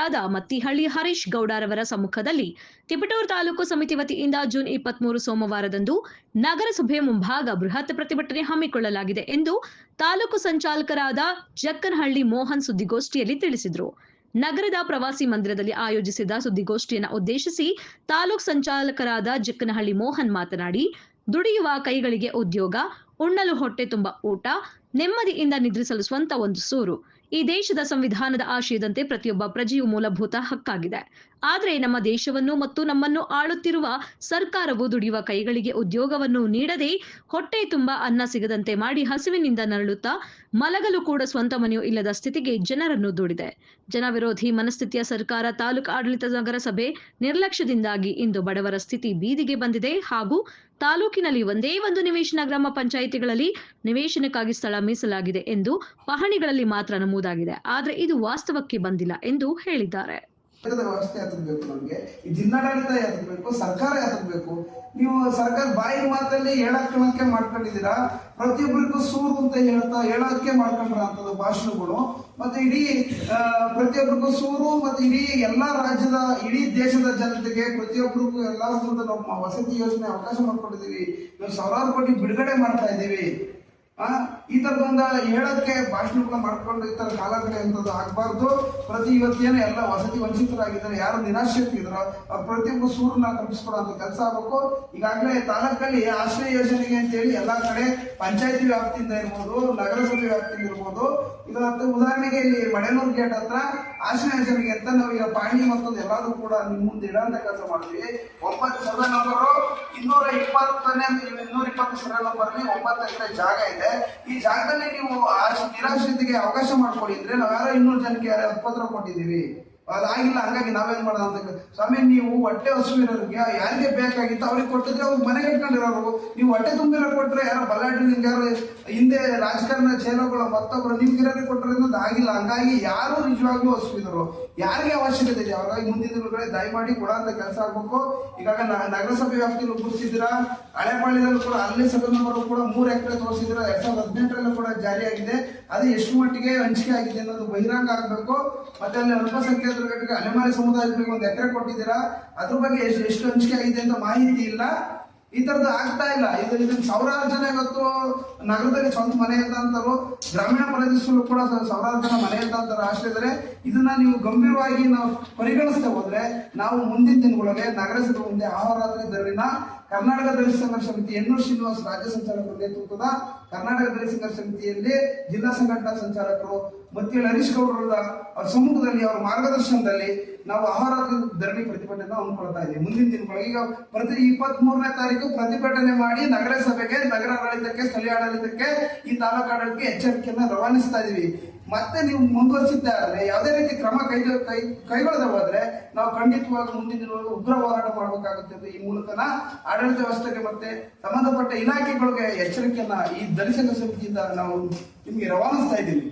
ಮುಖಂಡರಾದ ಮತ್ತಿಹಳ್ಳಿ ಹರೀಶ್ ಗೌಡರವರ ಸಮ್ಮುಖದಲ್ಲಿ ತಿಪಟೂರು ತಾಲೂಕು ಸಮಿತಿ ವತಿಯಿಂದ ಜೂನ್ 23 ಸೋಮವಾರದಂದು ನಗರಸಭೆ ಮುಂಭಾಗ ಬೃಹತ್ ಪ್ರತಿಭಟನೆ ಹಮ್ಮಿಕೊಳ್ಳಲಾಗಿದೆ ಎಂದು ತಾಲೂಕು ಸಂಚಾಲಕರಾದ ಜಕ್ಕನಹಳ್ಳಿ ಮೋಹನ್ ಸುದ್ದಿಗೋಷ್ಠಿಯಲ್ಲಿ ತಿಳಿಸಿದರು. ನಗರದ ಪ್ರವಾಸಿ ಮಂದಿರದಲ್ಲಿ ಆಯೋಜಿಸಿದ ಸುದ್ದಿಗೋಷ್ಠಿಯನ್ನು ಉದ್ದೇಶಿಸಿ ತಾಲೂಕು ಸಂಚಾಲಕರಾದ ಜಕ್ಕನಹಳ್ಳಿ ಮೋಹನ್ ಮಾತನಾಡಿ, ದುಡಿಯುವ ಕೈಗಳಿಗೆ ಉದ್ಯೋಗ, ಉಣ್ಣಲು ಹೊಟ್ಟೆ ತುಂಬ ಊಟ, ನೆಮ್ಮದಿಯಿಂದ ನಿದ್ರಿಸಲು ಸ್ವಂತ ಒಂದು ಸೂರು ಈ ದೇಶದ ಸಂವಿಧಾನದ ಆಶಯದಂತೆ ಪ್ರತಿಯೊಬ್ಬ ಪ್ರಜೆಯು ಮೂಲಭೂತ ಹಕ್ಕಾಗಿದೆ. ಆದರೆ ನಮ್ಮ ದೇಶವನ್ನು ಮತ್ತು ನಮ್ಮನ್ನು ಆಳುತ್ತಿರುವ ಸರ್ಕಾರವು ದುಡಿಯುವ ಕೈಗಳಿಗೆ ಉದ್ಯೋಗವನ್ನು ನೀಡದೆ ಹೊಟ್ಟೆ ತುಂಬ ಅನ್ನ ಸಿಗದಂತೆ ಮಾಡಿ ಹಸಿವಿನಿಂದ ನರಳುತ್ತಾ ಮಲಗಲು ಕೂಡ ಸ್ವಂತ ಮನೆಯೂ ಇಲ್ಲದ ಸ್ಥಿತಿಗೆ ಜನರನ್ನು ದೂಡಿದೆ. ಜನವಿರೋಧಿ ಮನಸ್ಥಿತಿಯ ಸರ್ಕಾರ, ತಾಲೂಕು ಆಡಳಿತ, ನಗರಸಭೆ ನಿರ್ಲಕ್ಷ್ಯದಿಂದಾಗಿ ಇಂದು ಬಡವರ ಸ್ಥಿತಿ ಬೀದಿಗೆ ಬಂದಿದೆ ಹಾಗೂ ತಾಲೂಕಿನಲ್ಲಿ ಒಂದೇ ಒಂದು ನಿವೇಶನ ಗ್ರಾಮ ಪಂಚಾಯಿತಿಗಳಲ್ಲಿ ನಿವೇಶನಕ್ಕಾಗಿ ಸ್ಥಳ ಮೀಸಲಾಗಿದೆ ಎಂದು ಪಹಣಿಗಳಲ್ಲಿ ಮಾತ್ರ ನಮೂದಾಗಿದೆ. ಆದರೆ ಇದು ವಾಸ್ತವಕ್ಕೆ ಬಂದಿಲ್ಲ ಎಂದು ಹೇಳಿದ್ದಾರೆ. ವ್ಯವಸ್ಥೆ ಯಾತಬೇಕು, ನಮಗೆ ಈ ಜಿಲ್ಲಾಡಳಿತ ಯಾತಬೇಕು, ಸರ್ಕಾರ ಯಾತಬೇಕು. ನೀವು ಸರ್ಕಾರ ಬಾಯಿ ಮಾತಲ್ಲಿ ಹೇಳಕ್ಕೆ ಮಾಡ್ಕೊಂಡಿದ್ದೀರಾ. ಪ್ರತಿಯೊಬ್ಬರಿಗೂ ಸೂರು ಅಂತ ಹೇಳಕ್ಕೆ ಮಾಡ್ಕೊಂಡ್ರ ಅಂತದ್ದು ಭಾಷಣಗಳು. ಮತ್ತೆ ಇಡೀ ಪ್ರತಿಯೊಬ್ಬರಿಗೂ ಸೂರು ಮತ್ತೆ ಇಡೀ ಎಲ್ಲಾ ರಾಜ್ಯದ, ಇಡೀ ದೇಶದ ಜನತೆಗೆ ಪ್ರತಿಯೊಬ್ಬರಿಗೂ ಎಲ್ಲರಿಗೂ ನಾವು ವಸತಿ ಯೋಜನೆ ಅವಕಾಶ ಮಾಡ್ಕೊಂಡಿದೀವಿ. ನಾವು ಸಾವಿರಾರು ಕೋಟಿ ಬಿಡುಗಡೆ ಮಾಡ್ತಾ ಇದ್ದೀವಿ. ಈ ತರದೊಂದ ಹೇಳಕ್ಕೆ ಭಾಷಣಗಳನ್ನ ಮಾಡ್ಕೊಂಡು ಈ ತರ ಕಾಲಗಡೆ ಅಂತದ್ದು ಆಗ್ಬಾರ್ದು. ಇವತ್ತೇನು ಎಲ್ಲ ವಸತಿ ವಂಚಿತರಾಗಿದ್ದಾರೆ, ಯಾರು ನಿರಾಶ್ರಿತರಿದ್ದಾರೋ ಪ್ರತಿಯೊಬ್ಬರು ಸೂರನ್ನ ಕಲ್ಪಿಸ್ಕೊಡುವಂತ ಕೆಲಸ ಆಗಬೇಕು. ಈಗಾಗಲೇ ತಾಲೂಕಲ್ಲಿ ಆಶ್ರಯ ಯೋಜನೆಗೆ ಅಂತ ಹೇಳಿ ಎಲ್ಲಾ ಕಡೆ ಪಂಚಾಯತಿ ವ್ಯಾಪ್ತಿಯಿಂದ ಇರ್ಬೋದು, ನಗರಸಭೆ ವ್ಯಾಪ್ತಿಯಿಂದ ಇರ್ಬೋದು. ಇವತ್ತು ಉದಾಹರಣೆಗೆ ಇಲ್ಲಿ ಮಡೆನೂರು ಗೇಟ್ ಹತ್ರ ಆಶ್ರಯ ಯೋಜನೆಗೆ ಅಂತ ನಾವು ಈಗ ಪಾಣಿ ಮತ್ತೊಂದು ಎಲ್ಲಾದ್ರೂ ಕೂಡ ನಿಮ್ ಮುಂದೆ ಇಡೋಂತ ಕೆಲಸ ಮಾಡ್ತೀವಿ. 9 ಸರ್ವೆ ನಂಬರು 220 ಸರ್ವೆ ನಂಬರ್ 9 ಎಕರೆ ಜಾಗ ಇದೆ. ಈ ಜಾಗದಲ್ಲಿ ನೀವು ನಿರಾಶ್ರಿತಿಗೆ ಅವಕಾಶ ಮಾಡ್ಕೊಡಿ ಅಂದ್ರೆ ನಾವ್ ಯಾರೋ 200 ಜನಕ್ಕೆ ಪತ್ರ ಕೊಟ್ಟಿದ್ದೀವಿ. ಅದಾಗಿಲ್ಲ. ಹಂಗಾಗಿ ನಾವೇನ್ ಮಾಡೋದು ಅಂತ, ಸ್ವಾಮಿ ನೀವು ಹೊಟ್ಟೆ ಹಸುವಿರೋರಿಗೆ ಯಾರಿಗೆ ಬೇಕಾಗಿತ್ತು ಅವ್ರಿಗೆ ಕೊಟ್ಟಿದ್ರೆ ಅವ್ರಿಗೆ ಮನೆ ಕಟ್ಕೊಂಡಿರೋರು. ನೀವು ಹೊಟ್ಟೆ ತುಂಬಿರೋ ಕೊಟ್ರೆ ಯಾರೋ ಬಲ್ಲಾಟಿ ನಿಮ್ಗೆ ಯಾರು ಹಿಂದೆ ರಾಜಕಾರಣ ಚೇಲೋಗಳು ಮತ್ತೊಬ್ಬರು ನಿಮ್ಗಿರೋರಿಗೆ ಕೊಟ್ಟರೆ ಅನ್ನೋದು ಆಗಿಲ್ಲ. ಹಂಗಾಗಿ ಯಾರು ನಿಜವಾಗ್ಲೂ ಹಸುವಿದ್ರು, ಯಾರಿಗೆ ಅವಶ್ಯಕತೆ ಇದೆ ಹಾಗಾಗಿ ಮುಂದಿನ ದಿನಗಳೇ ದಯಮಾಡಿ ಕೊಡೋಂಥ ಕೆಲಸ ಆಗ್ಬೇಕು. ಈಗಾಗ ನಗರಸಭೆ ವ್ಯಾಪ್ತಿಯಲ್ಲಿ ಗುರುತಿಸಿದಿರ, ಹಳೆಪಾಳ್ಯದಲ್ಲೂ ಕೂಡ ಅಲ್ಲಿ ಸಭೆ ನಂಬರ್ ಕೂಡ 3 ಎಕರೆ ತೋರಿಸಿದಿರ. 2018 ಕೂಡ ಜಾರಿಯಾಗಿದೆ. ಅದು ಎಷ್ಟು ಮಟ್ಟಿಗೆ ಹಂಚಿಕೆ ಆಗಿದೆ ಅನ್ನೋದು ಬಹಿರಂಗ ಆಗಬೇಕು. ಮತ್ತೆ ಅಲ್ಲಿ ಅಲ್ಪಸಂಖ್ಯಾತರ ಘಟಕ ಅಲೆಮಾರಿ ಸಮುದಾಯಗಳಿಗೆ 1 ಎಕರೆ ಕೊಟ್ಟಿದ್ದೀರಾ, ಅದ್ರ ಬಗ್ಗೆ ಎಷ್ಟು ಹಂಚಿಕೆ ಆಗಿದೆ ಅಂತ ಮಾಹಿತಿ ಇಲ್ಲ. ಈ ತರದ್ದು ಆಗ್ತಾ ಇಲ್ಲ. ಇದನ್ನ ಸಾವಿರಾರು ಜನ ಇವತ್ತು ನಗರದಲ್ಲಿ ಸ್ವಂತ ಮನೆ ಇದ್ದಂತರು, ಗ್ರಾಮೀಣ ಪ್ರದೇಶದಲ್ಲೂ ಕೂಡ ಸಾವಿರಾರು ಜನ ಮನೆ ಇದ್ದಂತರ ಆಶ್ರಯಿದ್ದಾರೆ. ಇದನ್ನ ನೀವು ಗಂಭೀರವಾಗಿ ನಾವು ಪರಿಗಣಿಸ್ತಾ ಹೋದ್ರೆ ನಾವು ಮುಂದಿನ ದಿನಗಳಲ್ಲಿ ನಗರಸಭೆ ಮುಂದೆ ಅಹೋರಾತ್ರಿ ಧರಣಿನ ಕರ್ನಾಟಕ ದಲಿತ ಸಂಘರ್ಷ ಸಮಿತಿ ಎನ್ನೂರು ಶ್ರೀನಿವಾಸ್ ರಾಜ್ಯ ಸಂಚಾಲಕರ ನೇತೃತ್ವದ ಕರ್ನಾಟಕ ದಲಿತ ಸಂಘರ್ಷ ಸಮಿತಿಯಲ್ಲಿ ಜಿಲ್ಲಾ ಸಂಘಟನಾ ಸಂಚಾಲಕರು ಮತ್ತೆ ಹರೀಶ್ ಗೌಡರ ಅವ್ರ ಸಮ್ಮುಖದಲ್ಲಿ, ಅವರ ಮಾರ್ಗದರ್ಶನದಲ್ಲಿ ನಾವು ಅಹೋರಾತ್ರಿ ಧರಣಿ ಪ್ರತಿಭಟನೆ ಹಮ್ಮಿಕೊಳ್ತಾ ಇದ್ದೀವಿ. ಮುಂದಿನ ದಿನಗಳು ಈಗ ಪ್ರತಿ 23ನೇ ತಾರೀಕು ಪ್ರತಿಭಟನೆ ಮಾಡಿ ನಗರಸಭೆಗೆ, ನಗರ ಆಡಳಿತಕ್ಕೆ, ಸ್ಥಳೀಯ ಆಡಳಿತಕ್ಕೆ, ಈ ತಾಲೂಕು ಆಡಳಿತಕ್ಕೆ ಎಚ್ಚರಿಕೆಯನ್ನ ರವಾನಿಸ್ತಾ ಇದೀವಿ. ಮತ್ತೆ ನೀವು ಮುಂದುವರಿಸಿದ್ದಾರೆ ಯಾವುದೇ ರೀತಿ ಕ್ರಮ ಕೈಗೊಳ್ಳದೆ ಹೋದ್ರೆ ನಾವು ಖಂಡಿತವಾಗಿ ಮುಂದಿನ ದಿನಗಳಲ್ಲಿ ಉಗ್ರ ಹೋರಾಟ ಮಾಡಬೇಕಾಗುತ್ತೆ ಅಂತ ಈ ಮೂಲಕನ ಆಡಳಿತ ವ್ಯವಸ್ಥೆಗೆ ಮತ್ತೆ ಸಂಬಂಧಪಟ್ಟ ಇಲಾಖೆಗಳಿಗೆ ಎಚ್ಚರಿಕೆಯನ್ನ ಈ ದಲಿತ ಸಂಘ ಸಮಿತಿಯಿಂದ ನಾವು ನಿಮ್ಗೆ ರವಾನಿಸ್ತಾ ಇದ್ದೀವಿ.